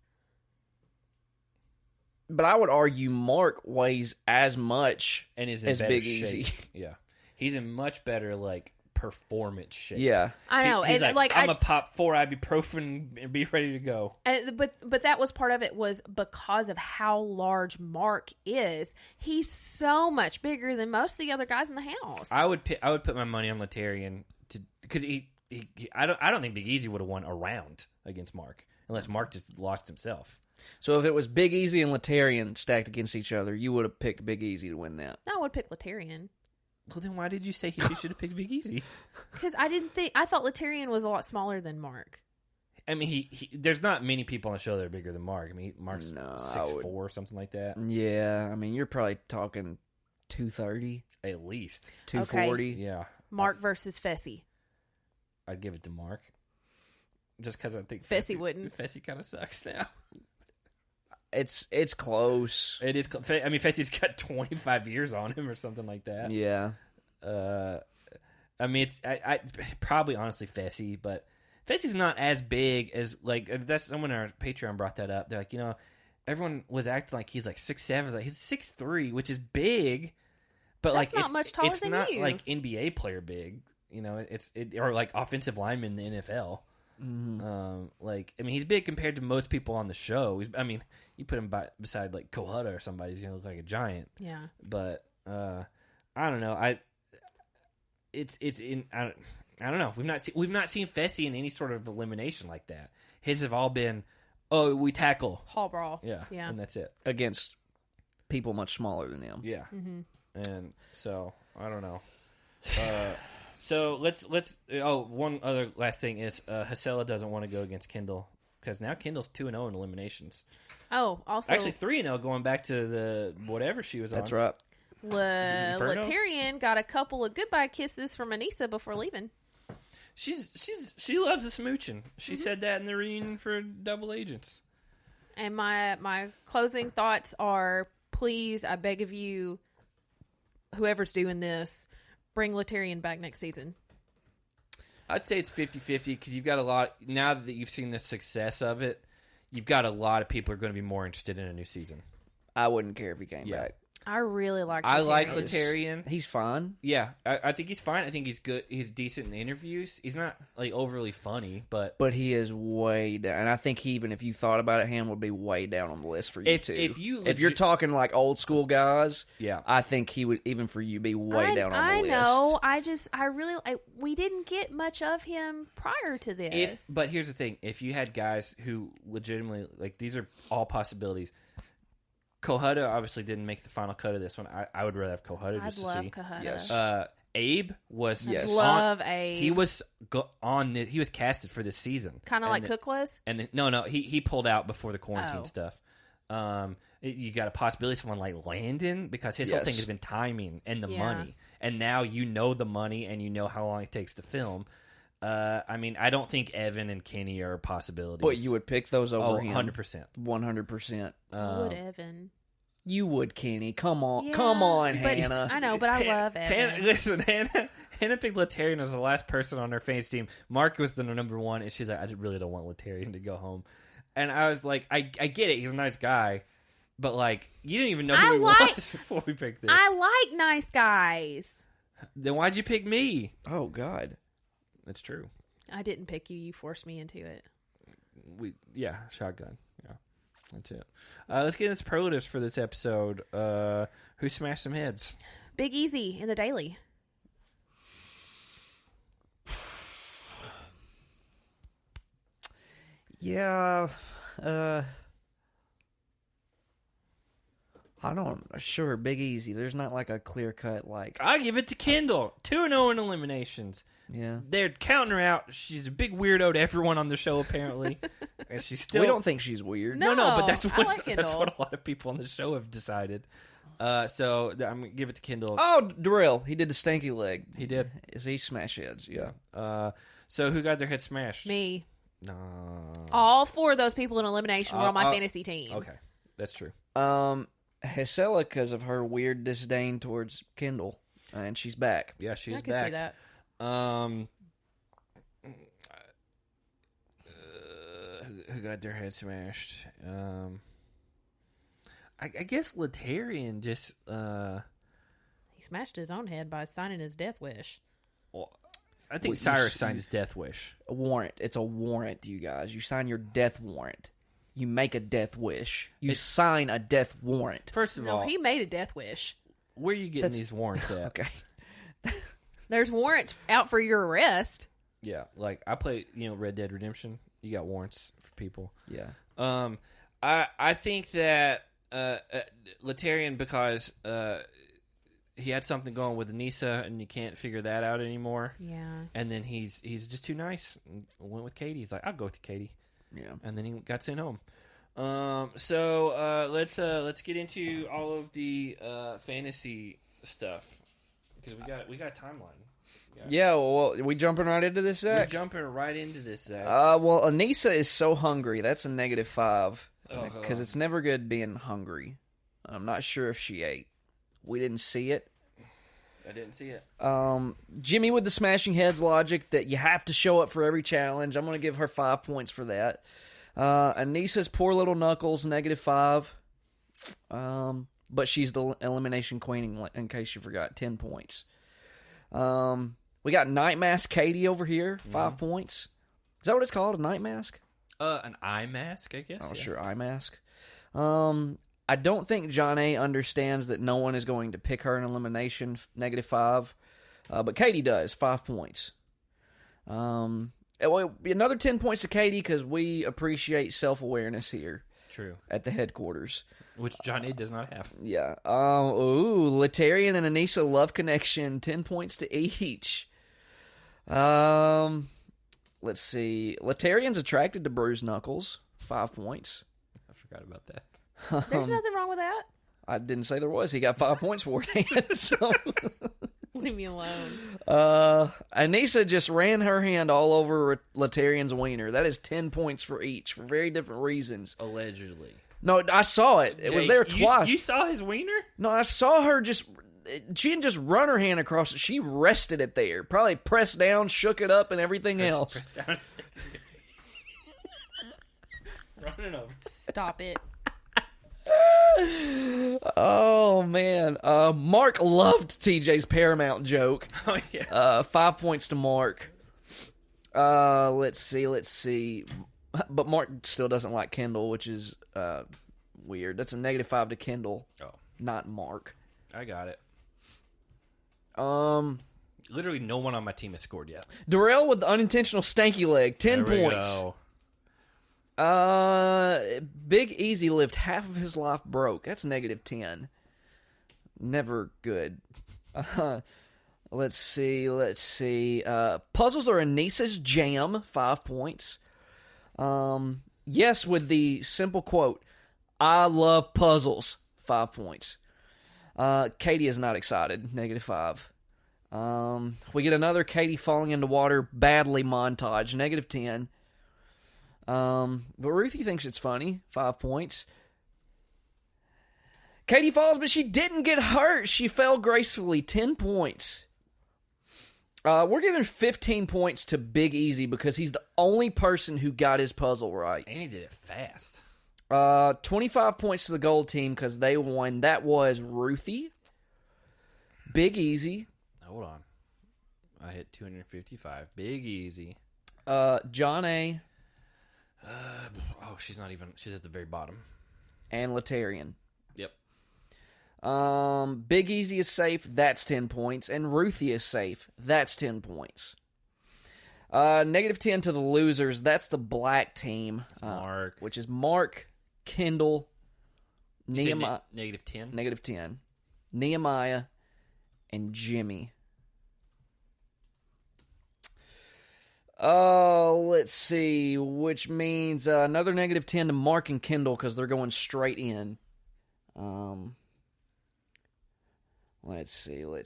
But I would argue Mark weighs as much and is in as better Big shape. Easy. Yeah, he's in much better like performance shape. Yeah. I know, He's and like I'm a pop 4 ibuprofen and be ready to go. But that was part of it was because of how large Mark is. He's so much bigger than most of the other guys in the house. I would put my money on Laterian because I don't think Big Easy would have won a round against Mark unless Mark just lost himself. So if it was Big Easy and Laterian stacked against each other, you would have picked Big Easy to win that. No, I would pick Laterian. Well, then why did you say he should have picked Big Easy? Because I thought Laterian was a lot smaller than Mark. I mean, he there's not many people on the show that are bigger than Mark. I mean, Mark's 6'4", or something like that. Yeah, I mean, you're probably talking 230, At least. 240. Yeah. Mark versus Fessy. I'd give it to Mark. Just because I think Fessy wouldn't. Fessy kind of sucks now. It's close. It is. I mean, Fessy's got 25 years on him or something like that. Yeah. I mean, I probably honestly Fessy, but Fessy's not as big as like that's someone on our Patreon brought that up. They're like, everyone was acting like he's like 6'7", like he's 6'3", which is big, but That's like not much taller it's than not you. like NBA player big. Or like offensive lineman in the NFL. Like, I mean, he's big compared to most people on the show. I mean, you put him beside like Kohutta or somebody, he's gonna look like a giant. Yeah. But I don't know. I don't know. We've not seen Fessy in any sort of elimination like that. His have all been, we tackle. Hall Brawl. Yeah. Yeah. And that's it. Against people much smaller than him. Yeah. And so I don't know. So let's. One other last thing is Hasela doesn't want to go against Kendall because now Kendall's 2-0 in eliminations. Oh, also Actually 3-0 going back to the whatever she was on. That's right. Inferno? Laterian got a couple of goodbye kisses from Anissa before leaving. She loves the smooching. She said that in the reunion for Double Agents. And my closing thoughts are: please, I beg of you, whoever's doing this, bring Laterian back next season. I'd say it's 50-50 because you've got a lot. Now that you've seen the success of it, you've got a lot of people who are going to be more interested in a new season. I wouldn't care if he came back. I really like. I like Laterian. He's fine. Yeah, I think he's fine. I think he's good. He's decent in interviews. He's not like overly funny, but he is way down. And I think even if you thought about it, him would be way down on the list for you too. If you're talking like old school guys, yeah, I think he would even for you be way down on the list. I know. I really we didn't get much of him prior to this. But here's the thing: if you had guys who legitimately like, these are all possibilities. Cohutta obviously didn't make the final cut of this one. I would rather have Cohutta just to see. I'd love Cohutta. Yes. Abe was love Abe. He was he was casted for this season, kind of like Cook was. And then, no, he pulled out before the quarantine stuff. You got a possibility of someone like Landon, because his whole thing has been timing and the money, and now you know the money and you know how long it takes to film. I mean, I don't think Evan and Kenny are possibilities. But you would pick those over him. 100%. 100%. Would Evan? You would, Kenny. Come on. Come on, Hannah. I know, but I love Evan. Hannah picked Laterian as the last person on her fans team. Mark was the number one, and she's like, I really don't want Laterian to go home. And I was like, I get it. He's a nice guy. But, like, you didn't even know who he was before we picked this. I like nice guys. Then why'd you pick me? Oh, God. That's true. I didn't pick you. You forced me into it. Shotgun. Yeah, that's it. Let's get into superlatives for this episode. Who smashed some heads? Big Easy in the daily. Yeah. I don't. Sure, Big Easy. There's not like a clear cut like. I give it to Kendall. 2-0 in eliminations. Yeah, they're counting her out. She's a big weirdo to everyone on the show, apparently. And she's still. We don't think she's weird. No, but that's what that's what a lot of people on the show have decided. So I'm gonna give it to Kendall. Oh, Drill. He did the stanky leg. He did. He smashed heads. Yeah. So who got their head smashed? Me. No. All 4 of those people in elimination were on my fantasy team. Okay, that's true. Hesela, because of her weird disdain towards Kendall, and she's back. Yeah, she's back. I can see that. Who got their head smashed? I guess Laterian just he smashed his own head by signing his death wish. Well, I think Cyrus signed his death wish. A warrant. It's a warrant, you guys. You sign your death warrant. You make a death wish. You sign a death warrant. First of all, he made a death wish. Where are you getting these warrants at? Okay. There's warrants out for your arrest. Yeah, like I play, Red Dead Redemption. You got warrants for people. Yeah. I think that Laterian, because he had something going with Anissa, and you can't figure that out anymore. Yeah. And then he's just too nice. Went with Katie. He's like, I'll go with Katie. Yeah. And then he got sent home. So let's get into all of the fantasy stuff, because we got a timeline. Yeah, well, we jumping right into this, Zach? We're jumping right into this, Zach. Well, Anissa is so hungry. That's a -5. Because it's never good being hungry. I'm not sure if she ate. We didn't see it. I didn't see it. Jimmy with the smashing heads logic that you have to show up for every challenge. I'm going to give her 5 points for that. Anissa's poor little knuckles, -5. But she's the elimination queen, in case you forgot, 10 points. We got Night Mask Katie over here, 5 points. Is that what it's called, a night mask? An eye mask, I guess. Oh, yeah. Sure, eye mask. I don't think John A. understands that no one is going to pick her in elimination, -5. But Katie does, 5 points. Another 10 points to Katie, because we appreciate self-awareness here. True. At the headquarters. Which John A. does not have. Yeah. Laterian and Anissa love connection, 10 points to each. Let's see. Laterian's attracted to bruised knuckles, 5 points. I forgot about that. There's nothing wrong with that. I didn't say there was. He got 5 points for it. So. Leave me alone. Anissa just ran her hand all over Laterian's wiener. That is 10 points for each, for very different reasons. Allegedly. No, I saw it. It was there twice. You saw his wiener? No, I saw her just... She didn't just run her hand across it. She rested it there. Probably pressed down, shook it up, and everything else. Pressed down. Running over. Stop it. Oh, man. Mark loved TJ's Paramount joke. Oh, yeah. 5 points to Mark. Let's see. But Mark still doesn't like Kendall, which is weird. That's a -5 to Kendall, not Mark. I got it. Literally no one on my team has scored yet. Darrell with the unintentional stanky leg, 10 points. Big Easy lived half of his life broke. That's -10. Never good. Let's see. Puzzles are Anissa's jam, 5 points. Yes, with the simple quote, I love puzzles, 5 points. Katie is not excited, -5. We get another Katie falling into water badly montage, -10. But Ruthie thinks it's funny, 5 points. Katie falls, but she didn't get hurt. She fell gracefully, 10 points. We're giving 15 points to Big Easy because he's the only person who got his puzzle right. And he did it fast. 25 points to the gold team because they won. That was Ruthie, Big Easy. Hold on. I hit 255. Big Easy. John A. She's not even. She's at the very bottom. And Latarian. Yep. Big Easy is safe. That's 10 points. And Ruthie is safe. That's 10 points. -10 to the losers. That's the black team. That's Mark. Which is Mark, Kendall, Nehemiah. -10? -10. Nehemiah and Jimmy. Let's see. Which means another -10 to Mark and Kendall because they're going straight in. Let's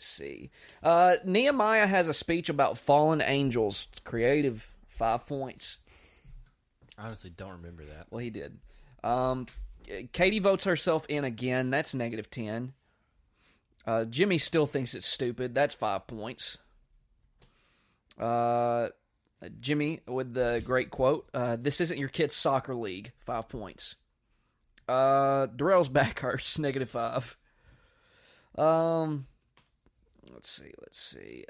see. Nehemiah has a speech about fallen angels. Creative, 5 points. I honestly don't remember that. Well, he did. Katie votes herself in again. That's -10. Jimmy still thinks it's stupid. That's 5 points. Jimmy with the great quote, this isn't your kid's soccer league, 5 points. Darrell's back hurts, -5. Let's see.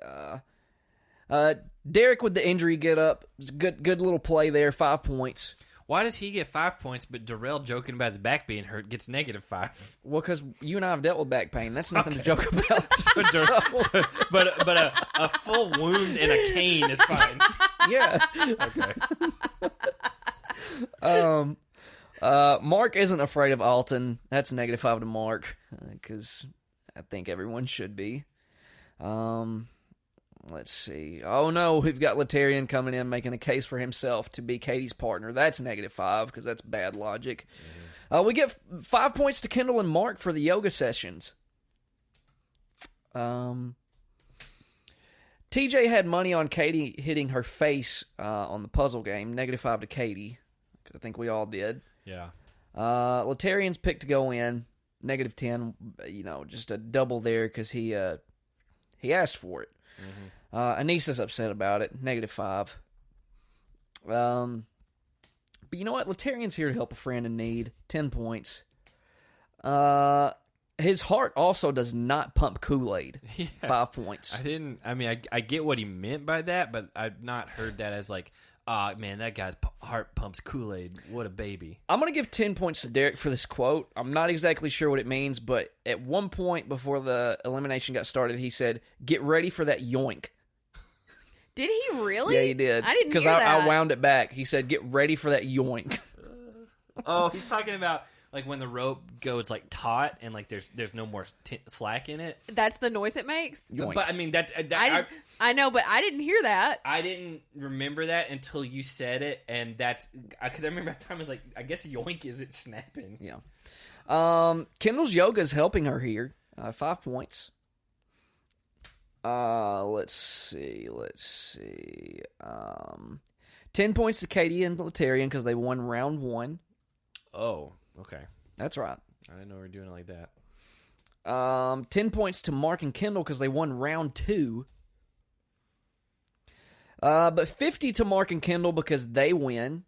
Derek with the injury get up. Good little play there, 5 points. Why does he get 5 points, but Darrell joking about his back being hurt gets -5? Well, because you and I have dealt with back pain. That's nothing to joke about. But a full wound and a cane is fine. Yeah. Okay. Mark isn't afraid of Alton. That's -5 to Mark, because I think everyone should be. Let's see. Oh, no, we've got Latarian coming in making a case for himself to be Katie's partner. That's -5 because that's bad logic. We get 5 points to Kendall and Mark for the yoga sessions. TJ had money on Katie hitting her face on the puzzle game. -5 to Katie. I think we all did. Yeah. Latarian's picked to go in. -10. Just a double there because he asked for it. Mm-hmm. Anissa's upset about it. -5. But you know what? Latarian's here to help a friend in need. 10 points. His heart also does not pump Kool-Aid. Yeah. 5 points. I get what he meant by that, but I've not heard that as like, man, that guy's heart pumps Kool-Aid. What a baby. I'm going to give 10 points to Derek for this quote. I'm not exactly sure what it means, but at one point before the elimination got started, he said, "Get ready for that yoink." Did he really? Yeah, he did. I didn't hear that. Because I wound it back. He said, "Get ready for that yoink." Oh, he's talking about like when the rope goes like taut and like there's no more slack in it. That's the noise it makes? Yoink. But I mean, I know, but I didn't hear that. I didn't remember that until you said it, and that's because I remember at the time I was like, I guess yoink is it snapping. Yeah. Kendall's yoga is helping her here. 5 points. Let's see. 10 points to Katie and Latarian because they won round 1. Oh, okay. That's right. I didn't know we were doing it like that. 10 points to Mark and Kendall because they won round 2. But 50 to Mark and Kendall because they win.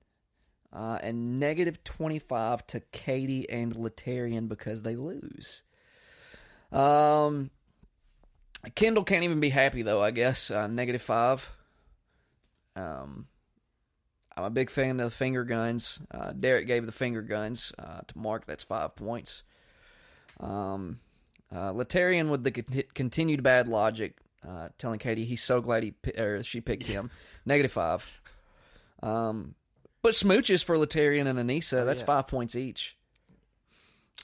and negative 25 to Katie and Latarian because they lose. Kendall can't even be happy, though, I guess. Negative 5. I'm a big fan of the finger guns. Derek gave the finger guns to Mark. That's 5 points. Latarian with the continued bad logic, telling Katie he's so glad she picked him. Negative 5. But smooches for Latarian and Anissa. That's 5 points each.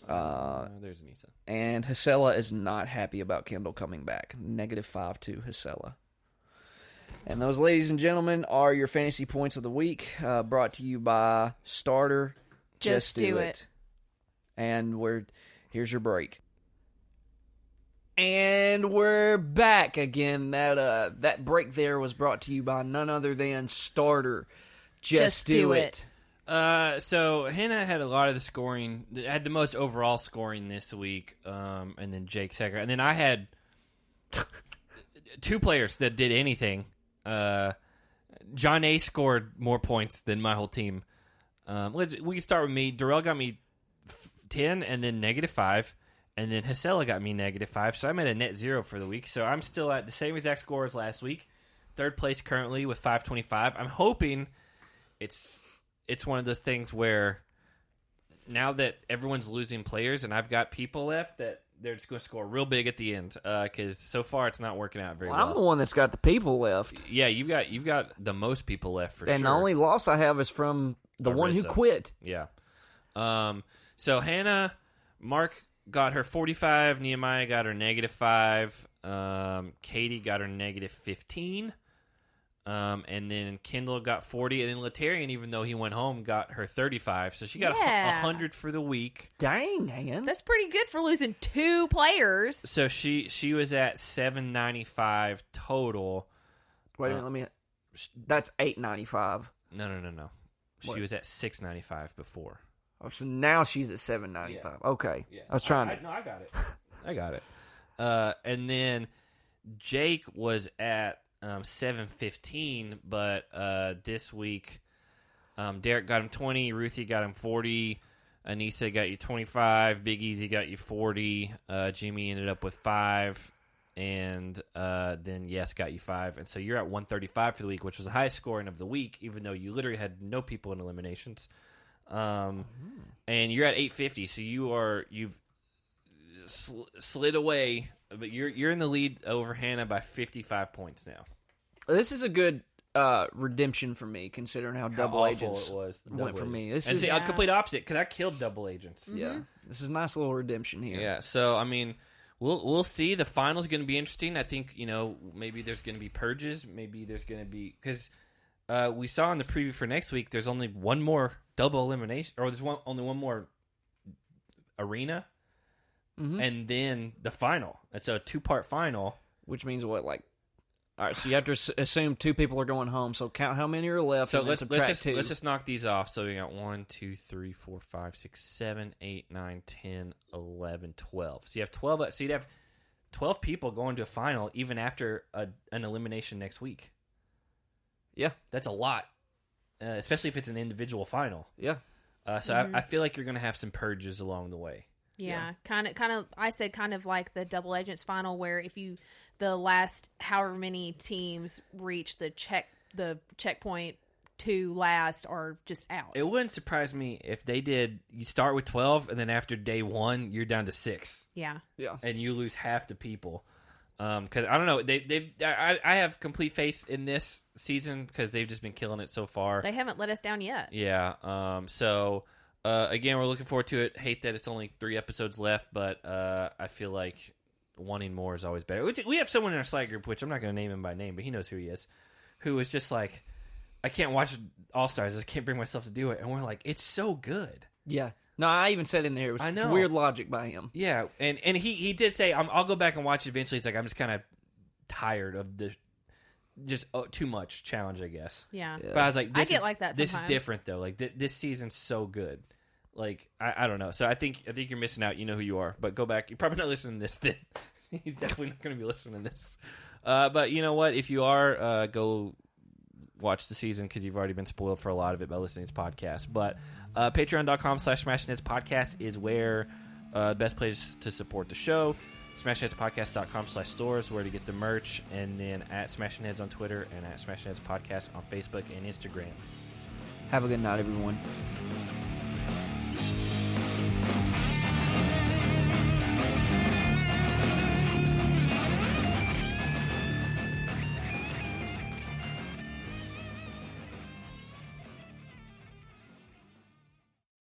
There's Anissa. And Hisela is not happy about Kendall coming back. Negative 5 to Hisela. And those, ladies and gentlemen, are your fantasy points of the week, brought to you by Starter. Just do it. And here's your break. And we're back again. That break there was brought to you by none other than Starter. Just do it. So Hannah had a lot of the scoring, had the most overall scoring this week, and then Jake second. And then I had 2 players that did anything. John A scored more points than my whole team. We can start with me. Darrell got me 10 and then negative 5. And then Hisela got me negative 5. So I'm at a net 0 for the week. So I'm still at the same exact score as last week. 3rd place currently with 525. I'm hoping it's one of those things where now that everyone's losing players and I've got people left, that they're just going to score real big at the end, because so far it's not working out very well. I'm the one that's got the people left. Yeah, you've got the most people left for sure. And the only loss I have is from the Alyssa. one who quit. Yeah. So Hannah, Mark got her 45. Nehemiah got her negative 5. Katie got her negative 15. And then Kendall got 40, and then Latarian, even though he went home, got her 35. So she got 100 for the week. Dang, man. That's pretty good for losing 2 players. So she was at 795 total. Wait a minute, that's 895. No. She was at 695 before. Oh, so now she's at 795. Yeah. Okay. Yeah. I was trying to. No, I got it. I got it. And then Jake was at 715, but this week Derek got him 20, Ruthie got him 40, Anissa got you 25, Big Easy got you 40, Jimmy ended up with 5, and then Yes got you 5, and so you're at 135 for the week, which was the highest scoring of the week, even though you literally had no people in eliminations. And you're at 850, so you've slid away, but you're in the lead over Hannah by 55 points now. This is a good redemption for me, considering how double agents went for me. This is a complete opposite, because I killed double agents. Mm-hmm. Yeah, this is a nice little redemption here. Yeah, so I mean, we'll see. The final's going to be interesting. I think maybe there's going to be purges. Maybe there's going to be, because we saw in the preview for next week, there's only one more double elimination, or there's only one more arena. Mm-hmm. And then the final. It's a 2-part final. Which means what, all right, so you have to assume 2 people are going home, so count how many are left. So and let's two. just knock these off. So we got 1, 2, 3, 4, 5, 6, 7, 8, 9, 10, 11, 12. So you have 12. So you'd have 12 people going to a final even after an elimination next week. Yeah. That's a lot, especially if it's an individual final. Yeah. So I feel like you're going to have some purges along the way. Yeah, kind of. I said kind of like the double agents final, where if the last however many teams reach the checkpoint to last are just out. It wouldn't surprise me if they did. You start with 12, and then after day 1, you're down to 6. Yeah, and you lose half the people. Because I don't know, I have complete faith in this season because they've just been killing it so far. They haven't let us down yet. Yeah. So. Again, we're looking forward to it. Hate that it's only 3 episodes left, but I feel like wanting more is always better. We have someone in our Slack group, which I'm not going to name him by name, but he knows who he is, who is just like, I can't watch All-Stars. I just can't bring myself to do it. And we're like, it's so good. Yeah. No, I even said in there, it was weird logic by him. Yeah, and he did say, I'll go back and watch it eventually. He's like, I'm just kind of tired of the just too much challenge, I guess. Yeah. But I was like, I get like that sometimes. This is different, though. Like, this season's so good. Like, I don't know. So I think you're missing out. You know who you are. But go back. You're probably not listening to this then. He's definitely not going to be listening to this. But you know what? If you are, go watch the season because you've already been spoiled for a lot of it by listening to this podcast. But patreon.com/SmashingHeadsPodcast is where the best place to support the show. SmashingHeadsPodcast.com/stores where to get the merch, and then at Smashing Heads on Twitter and at Smashing Heads Podcast on Facebook and Instagram. Have a good night, everyone.